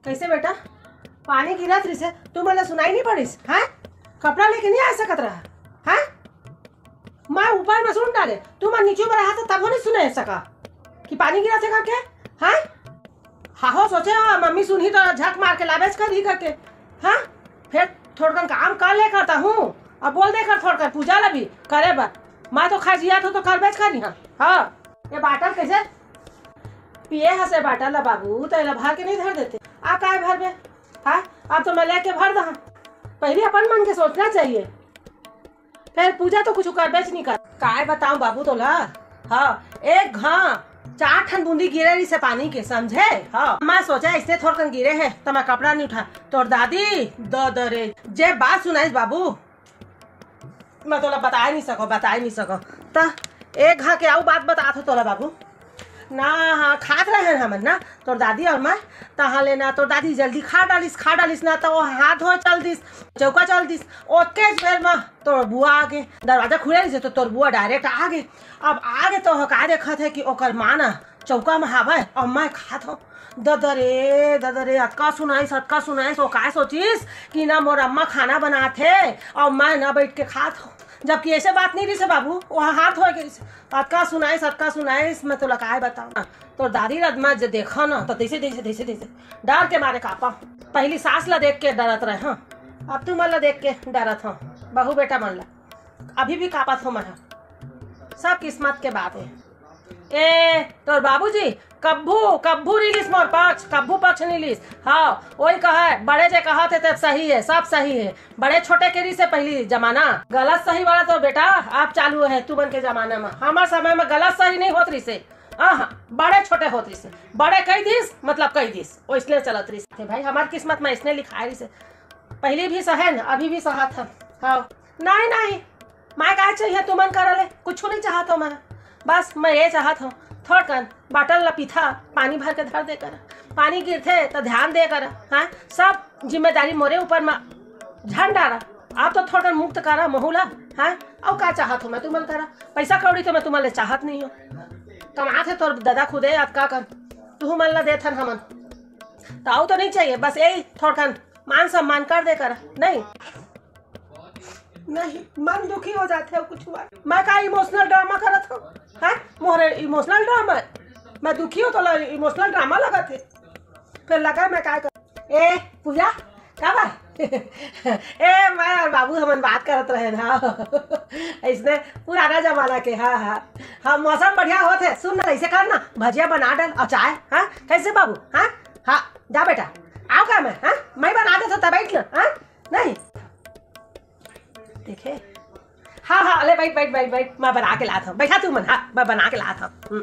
कैसे बेटा पानी गिरा रही से तू मला सुनाई नहीं पड़ीस? हैं कपड़ा लेके नहीं आ सकत रहा? हैं मैं ऊपर में सुन डाले तू मैं नीचे में रहा था तब नहीं सुने सका कि पानी गिरा थे करके? हैं हाँ हो सोचे हो मम्मी सुनी तो झक मार के लावेज कर ही करके। हाँ फिर थोड़ा काम कर ले करता हूँ अब बोल दे कर थोड़ा पूजा लभी करे बा मैं तो खा जिया तो कर बेच करी। हाँ ये बाटल कैसे पिए हसे बाटल ला बाबू तो भर के नहीं धर देते आप काय भर में? हाँ अब तो मैं लेके भर दहा पहले अपन मन के सोचना चाहिए फिर पूजा तो कुछ कर बेच नहीं कर काय बताऊं बाबू तो ला। हाँ एक हाँ 4 ठन बूंदी गिरे रही से पानी के समझे। हाँ मैं सोचा इससे थोड़ा गिरे है तो मैं कपड़ा नहीं उठा तोर दादी दो रे जे बात सुनाइस बाबू मैं तोला बता नहीं सको तो एक घा के आऊ बात बता थो तोला बाबू ना। हाँ खात रहे हमन ना तोर दादी और मैं तहा लेना तोर दादी जल्दी खा डालिस ना तो हाथ धोए चल दिस चौका चल दिस ओके बेर में तोर बुआ आगे दरवाजा खुले रही तो तोर बुआ डायरेक्ट आगे अब आगे तो का देखत है कि ओकर माँ ना चौका में हावे और मैं खात हूँ ददरे अतका सुनाइस वो का सोचिस कि ना मोर अम्मा खाना बनाते और मैं ना बैठ के खात हूँ जबकि ऐसे बात नहीं रही से बाबू वहाँ हाथ धोए के अतका सुनाइस मैं तो लगाए बताऊँ तो दादी रद मैं जो देखा ना तो जैसे डर के मारे कापा पहली सास ला देख के डरत रहे। हाँ अब तू मन ला देख के डरत हो बहू बेटा मन ला अभी भी कापत हो मैं सब किस्मत के बात है। ए तोर बाबूजी कब्बू रिलीज मोर कब्बू पक्ष रिलीज। हाँ वही कहा बड़े जे कहा थे तब सही है सब सही है बड़े छोटे के से पहली जमाना गलत सही वाला तो बेटा आप चालू है तू बन के जमाना में हमारे समय में गलत सही नहीं होत रही से। हाँ बड़े छोटे होत रही से बड़े कई दिस मतलब कई दिस वो इसलिए चलत रही से भाई हमारी किस्मत में इसने लिखा रही से पहले भी सहे न अभी भी सहा था। हाँ नहीं मैं क्या चाहिए तू मन कर ले कुछ नहीं चाहता मैं बस मैं ये चाहत हूँ थोड़ा बाटल ला पीथा पानी भर के धर दे कर पानी गिरते तो ध्यान दे कर। हाँ सब जिम्मेदारी मोरे ऊपर में झन डारा आप तो थोड़ा मुक्त करा महूला। हाँ और क्या चाहत हो मैं तुमन करा पैसा कौड़ी तो मैं तुम्हारे चाहत नहीं हो कमाते तो दादा खुदे याद का कर तू मन ला देथन हमन ताऊ तो नहीं चाहिए बस यही थोड़ा मान सम्मान कर दे कर। नहीं मन दुखी हो जाते हो कुछ हुआ मैं का इमोशनल ड्रामा करत हूँ। हाँ मोहरे इमोशनल ड्रामा मैं दुखी हो तो इमोशनल ड्रामा लगा थे फिर लगा मैं क्या कर। ए पूजा क्या बात ए मैं बाबू हमन बात करत रहे ना इसने पुराना जमाना के। हाँ मौसम बढ़िया होते सुन ना ऐसे करना भजिया बना डाल और चाय। हाँ कैसे बाबू? हाँ जा बेटा आओ क्या मैं बना देता था बैठ ना। हाँ नहीं देखे हाँ अरे बैठ मैं बना के लाता हूँ बैठा तू मन। हाँ मैं बना के लाता हूँ।